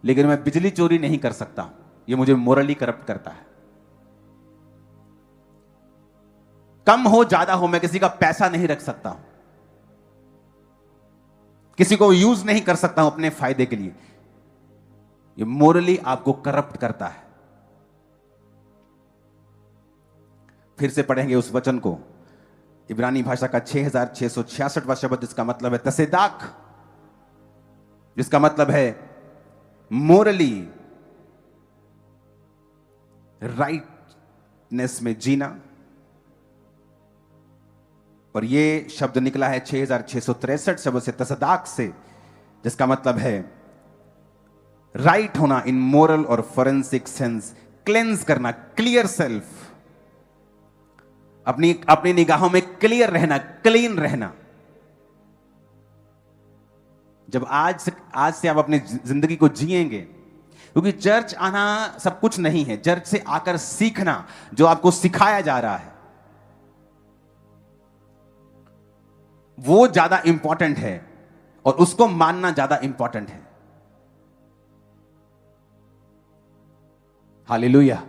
S1: लेकिन मैं बिजली चोरी नहीं कर सकता, ये मुझे मोरली करप्ट करता है। कम हो ज्यादा हो, मैं किसी का पैसा नहीं रख सकता हूं, किसी को यूज नहीं कर सकता हूं अपने फायदे के लिए, ये मोरली आपको करप्ट करता है। फिर से पढ़ेंगे उस वचन को, इब्रानी भाषा का 6666वां शब्द, जिसका मतलब है तसेदाक, जिसका मतलब है मोरली राइटनेस में जीना। और ये शब्द निकला है 6663 शब्द से, तसदाक से, जिसका मतलब है राइट होना इन मोरल और फोरेंसिक सेंस, क्लेंस करना, क्लियर सेल्फ, अपनी अपनी निगाहों में क्लियर रहना, क्लीन रहना। जब आज से आप अपनी जिंदगी को जिएंगे, क्योंकि चर्च आना सब कुछ नहीं है, चर्च से आकर सीखना जो आपको सिखाया जा रहा है वो ज्यादा इंपॉर्टेंट है, और उसको मानना ज्यादा इंपॉर्टेंट है। हालेलुया।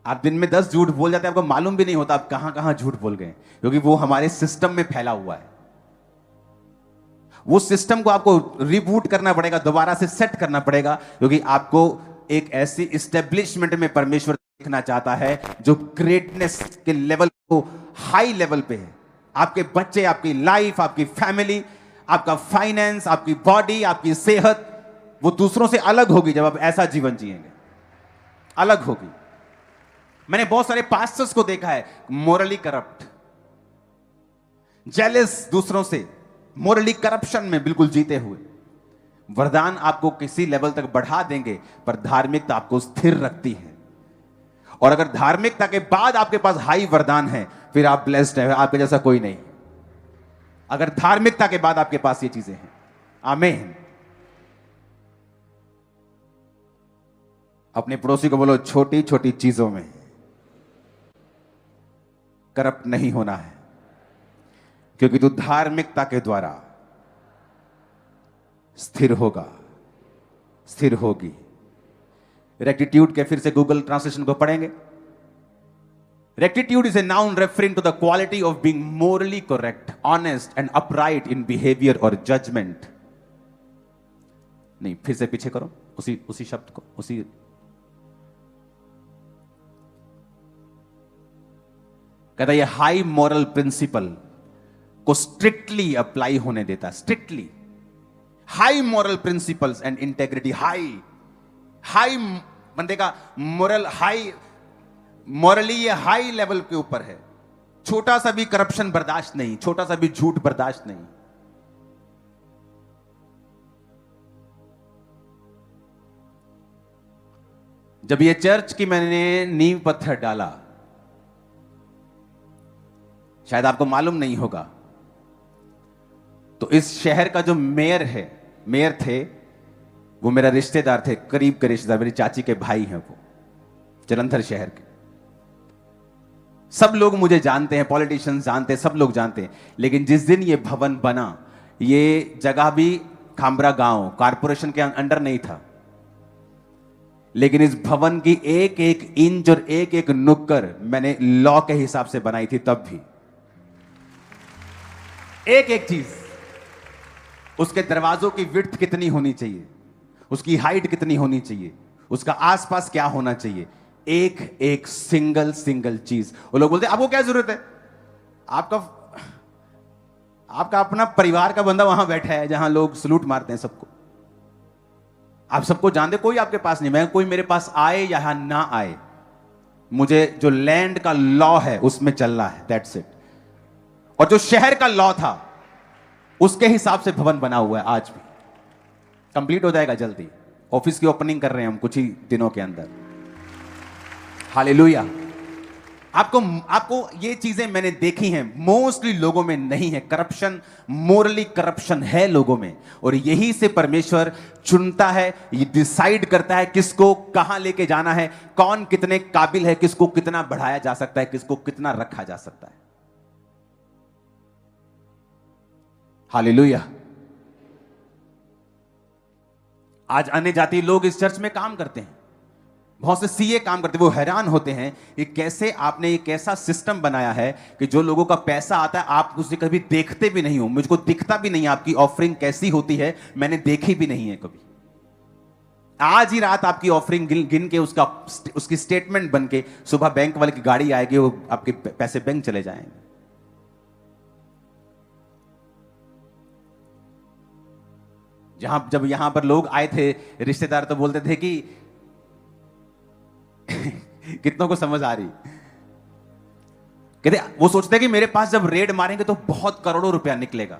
S1: आप दिन में 10 झूठ बोल जाते हैं, आपको मालूम भी नहीं होता आप कहां कहां झूठ बोल गए, क्योंकि वो हमारे सिस्टम में फैला हुआ है। वो सिस्टम को आपको रिबूट करना पड़ेगा, दोबारा से सेट करना पड़ेगा, क्योंकि आपको एक ऐसी एस्टेब्लिशमेंट में परमेश्वर देखना चाहता है जो ग्रेटनेस के लेवल को हाई लेवल पे है। आपके बच्चे, आपकी लाइफ, आपकी फैमिली, आपका फाइनेंस, आपकी बॉडी, आपकी सेहत, वो दूसरों से अलग होगी जब आप ऐसा जीवन जिएंगे, अलग होगी। मैंने बहुत सारे पास्टर्स को देखा है मोरली करप्ट, जेलस दूसरों से, मोरली करप्शन में बिल्कुल जीते हुए। वरदान आपको किसी लेवल तक बढ़ा देंगे, पर धार्मिकता आपको स्थिर रखती है। और अगर धार्मिकता के बाद आपके पास हाई वरदान है, फिर आप ब्लेस्ड हैं, आपके जैसा कोई नहीं। अगर धार्मिकता के बाद आपके पास ये चीजें हैं, आमीन। अपने पड़ोसी को बोलो, छोटी छोटी चीजों में करप्ट नहीं होना है, क्योंकि तू धार्मिकता के द्वारा स्थिर होगा, स्थिर होगी। रेक्टिट्यूड के फिर से गूगल ट्रांसलेशन को पढ़ेंगे। Rectitude is a noun referring to the quality of being morally correct, honest and upright in behaviour और जजमेंट। नहीं, फिर से पीछे करो उसी शब्द को, उसी कहता है ये हाई मॉरल प्रिंसिपल को स्ट्रिक्टली अप्लाई होने देता, strictly high moral principles and integrity. High बंदे का मोरल हाई, मॉरली ये हाई लेवल के ऊपर है। छोटा सा भी करप्शन बर्दाश्त नहीं, छोटा सा भी झूठ बर्दाश्त नहीं। जब ये चर्च की मैंने नींव पत्थर डाला, शायद आपको मालूम नहीं होगा, तो इस शहर का जो मेयर थे, वो मेरा रिश्तेदार थे, करीब के रिश्तेदार, मेरी चाची के भाई हैं वो, जलंधर शहर के। सब लोग मुझे जानते हैं, पॉलिटिशियंस जानते हैं, सब लोग जानते हैं। लेकिन जिस दिन ये भवन बना, ये जगह भी खामरा गांव कारपोरेशन के अंडर नहीं था, लेकिन इस भवन की एक एक इंच और एक एक नुक्कड़ मैंने लॉ के हिसाब से बनाई थी। तब भी एक एक चीज उसके दरवाजों की विड्थ कितनी होनी चाहिए, उसकी हाइट कितनी होनी चाहिए, उसका आसपास क्या होना चाहिए, एक एक सिंगल सिंगल चीज। वो लोग बोलते हैं आपको क्या जरूरत है, आपका आपका अपना परिवार का बंदा वहां बैठा है जहां लोग सलूट मारते हैं सबको, आप सबको जानते, कोई आपके पास नहीं, मैं कोई मेरे पास आए या ना आए, मुझे जो लैंड का लॉ है उसमें चलना है, दैट्स इट। और जो शहर का लॉ था उसके हिसाब से भवन बना हुआ है, आज भी कंप्लीट हो जाएगा जल्दी। ऑफिस की ओपनिंग कर रहे हैं हम कुछ ही दिनों के अंदर। हालेलुया। आपको आपको ये चीजें मैंने देखी हैं, मोस्टली लोगों में नहीं है करप्शन, मोरली करप्शन है लोगों में, और यही से परमेश्वर चुनता है, ये डिसाइड करता है किसको कहां लेके जाना है, कौन कितने काबिल है, किसको कितना बढ़ाया जा सकता है, किसको कितना रखा जा सकता है। हालेलुया। आज अन्य जाति लोग इस चर्च में काम करते हैं, बहुत से सीए काम करते हैं, वो हैरान होते हैं कि कैसे आपने एक ऐसा सिस्टम बनाया है कि जो लोगों का पैसा आता है आप उसे कभी देखते भी नहीं हो, मुझको दिखता भी नहीं, आपकी ऑफरिंग कैसी होती है मैंने देखी भी नहीं है कभी। आज ही रात आपकी ऑफरिंग गिन के उसकी स्टेटमेंट बन के सुबह बैंक वाले की गाड़ी आएगी, वो आपके पैसे बैंक चले जाएंगे। जब यहां पर लोग आए थे रिश्तेदार, तो बोलते थे कि कितनों को समझ आ रही, कहते वो सोचते कि मेरे पास जब रेड मारेंगे तो बहुत करोड़ों रुपया निकलेगा।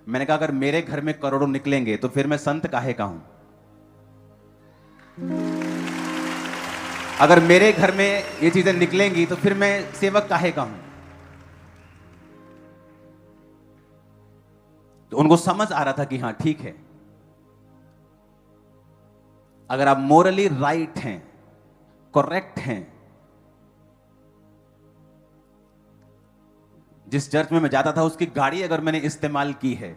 S1: मैंने कहा अगर मेरे घर में करोड़ों निकलेंगे तो फिर मैं संत काहे का हूं। अगर मेरे घर में ये चीजें निकलेंगी तो फिर मैं सेवक काहे का हूं। तो उनको समझ आ रहा था कि हां ठीक है, अगर आप मोरली राइट हैं, करेक्ट हैं। जिस चर्च में मैं जाता था उसकी गाड़ी अगर मैंने इस्तेमाल की है,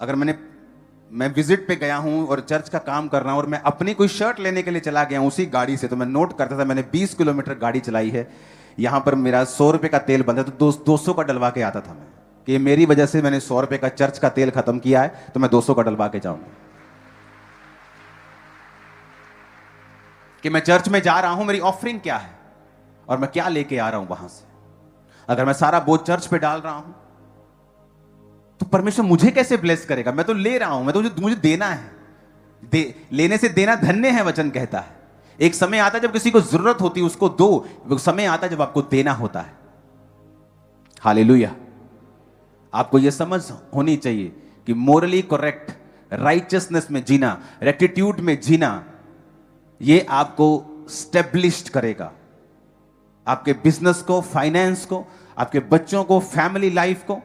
S1: अगर मैं विजिट पे गया हूं और चर्च का काम कर रहा हूं और मैं अपनी कोई शर्ट लेने के लिए चला गया हूं उसी गाड़ी से, तो मैं नोट करता था मैंने 20 किलोमीटर गाड़ी चलाई है, यहां पर मेरा 100 रुपए का तेल बनता तो 200 का डलवा के आता था मैं, कि मेरी वजह से मैंने 100 रुपए का चर्च का तेल खत्म किया है तो मैं 200 का डलवा के जाऊंगा। कि मैं चर्च में जा रहा हूं, मेरी ऑफरिंग क्या है और मैं क्या लेके आ रहा हूं वहां से। अगर मैं सारा बोझ चर्च पे डाल रहा हूं तो परमेश्वर मुझे कैसे ब्लेस करेगा। मैं तो ले रहा हूं, मैं तो मुझे देना है, लेने से देना धन्य है वचन कहता है। एक समय आता है जब किसी को जरूरत होती है उसको दो, वो समय आता है जब आपको देना होता है। हालेलुया। आपको यह समझ होनी चाहिए कि मोरली करेक्ट, राइचियसनेस में जीना, रेक्टिट्यूड में जीना, यह आपको स्टेब्लिश्ड करेगा, आपके बिजनेस को, फाइनेंस को, आपके बच्चों को, फैमिली लाइफ को,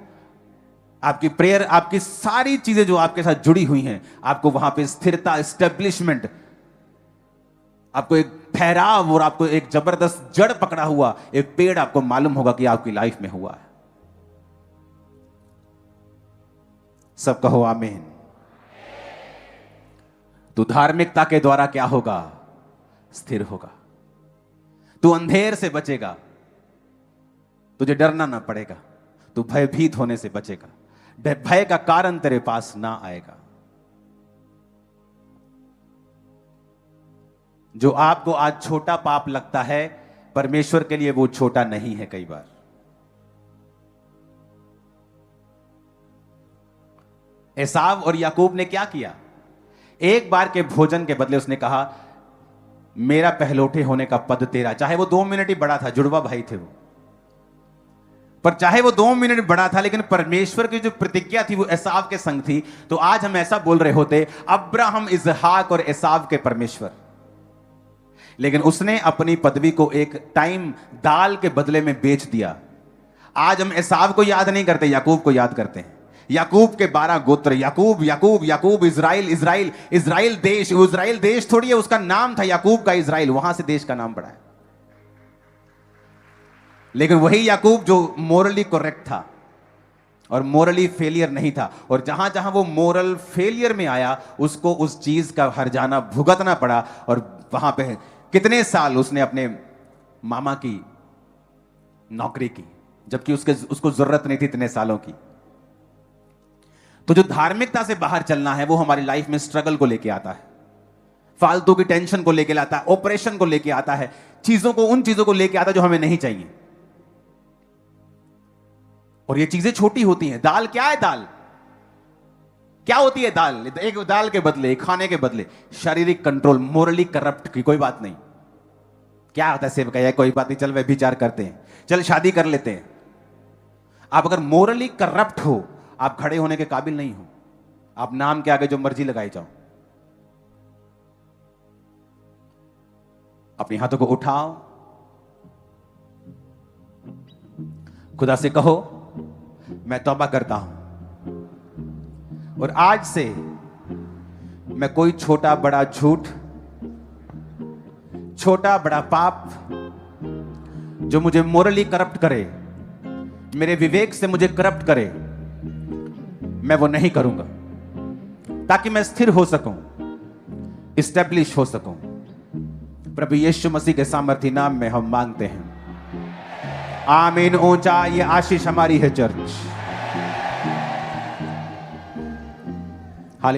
S1: आपकी प्रेयर, आपकी सारी चीजें जो आपके साथ जुड़ी हुई हैं, आपको वहां पे स्थिरता, स्टेब्लिशमेंट, आपको एक ठहराव और आपको एक जबरदस्त जड़ पकड़ा हुआ एक पेड़ आपको मालूम होगा कि आपकी लाइफ में हुआ है। सब कहो आमीन। तू धार्मिकता के द्वारा क्या होगा, स्थिर होगा। तू अंधेर से बचेगा, तुझे डरना ना पड़ेगा, तू भयभीत होने से बचेगा, भय का कारण तेरे पास ना आएगा। जो आपको आज छोटा पाप लगता है परमेश्वर के लिए वो छोटा नहीं है। कई बार एसाव और याकूब ने क्या किया, एक बार के भोजन के बदले उसने कहा मेरा पहलौठे होने का पद तेरा। चाहे वो 2 मिनट ही बड़ा था, जुड़वा भाई थे वो, पर चाहे वो 2 मिनट बड़ा था, लेकिन परमेश्वर की जो प्रतिज्ञा थी वो एसाव के संग थी। तो आज हम ऐसा बोल रहे होते, अब्राहम, इसहाक और एसाव के परमेश्वर, लेकिन उसने अपनी पदवी को एक टाइम दाल के बदले में बेच दिया। आज हम एसाव को याद नहीं करते, याकूब को याद करते हैं। याकूब के 12 गोत्र, याकूब याकूब याकूब, इजराइल इजराइल, इजराइल देश, इजराइल देश थोड़ी है, उसका नाम था याकूब का, इजराइल, वहां से देश का नाम पड़ा है। लेकिन वही याकूब जो मोरली करेक्ट था और मोरली फेलियर नहीं था, और जहां जहां वो मोरल फेलियर में आया उसको उस चीज का हर्जाना भुगतना पड़ा, और वहां पे कितने साल उसने अपने मामा की नौकरी की, जबकि उसको जरूरत नहीं थी इतने सालों की। तो जो धार्मिकता से बाहर चलना है वो हमारी लाइफ में स्ट्रगल को लेके आता है, फालतू की टेंशन को लेके आता है, ऑपरेशन को लेके आता है, उन चीजों को लेके आता है जो हमें नहीं चाहिए। और ये चीजें छोटी होती हैं। दाल क्या है? दाल क्या होती है? दाल एक दाल के बदले, एक खाने के बदले शारीरिक कंट्रोल, मोरली करप्ट की कोई बात नहीं। क्या होता है? सेव का कोई बात नहीं, चल व्यभिचार करते हैं, चल शादी कर लेते हैं। आप अगर मोरली करप्ट हो, आप खड़े होने के काबिल नहीं हो। आप नाम के आगे जो मर्जी लगाई जाओ। अपने हाथों को उठाओ, खुदा से कहो मैं तौबा करता हूं और आज से मैं कोई छोटा बड़ा झूठ, छोटा बड़ा पाप जो मुझे मोरली करप्ट करे, मेरे विवेक से मुझे करप्ट करे, मैं वो नहीं करूंगा, ताकि मैं स्थिर हो सकूं, इस्टेब्लिश हो सकूं। प्रभु यीशु मसीह के सामर्थी नाम में हम मांगते हैं, आमीन। ऊंचा ये आशीष हमारी है चर्च।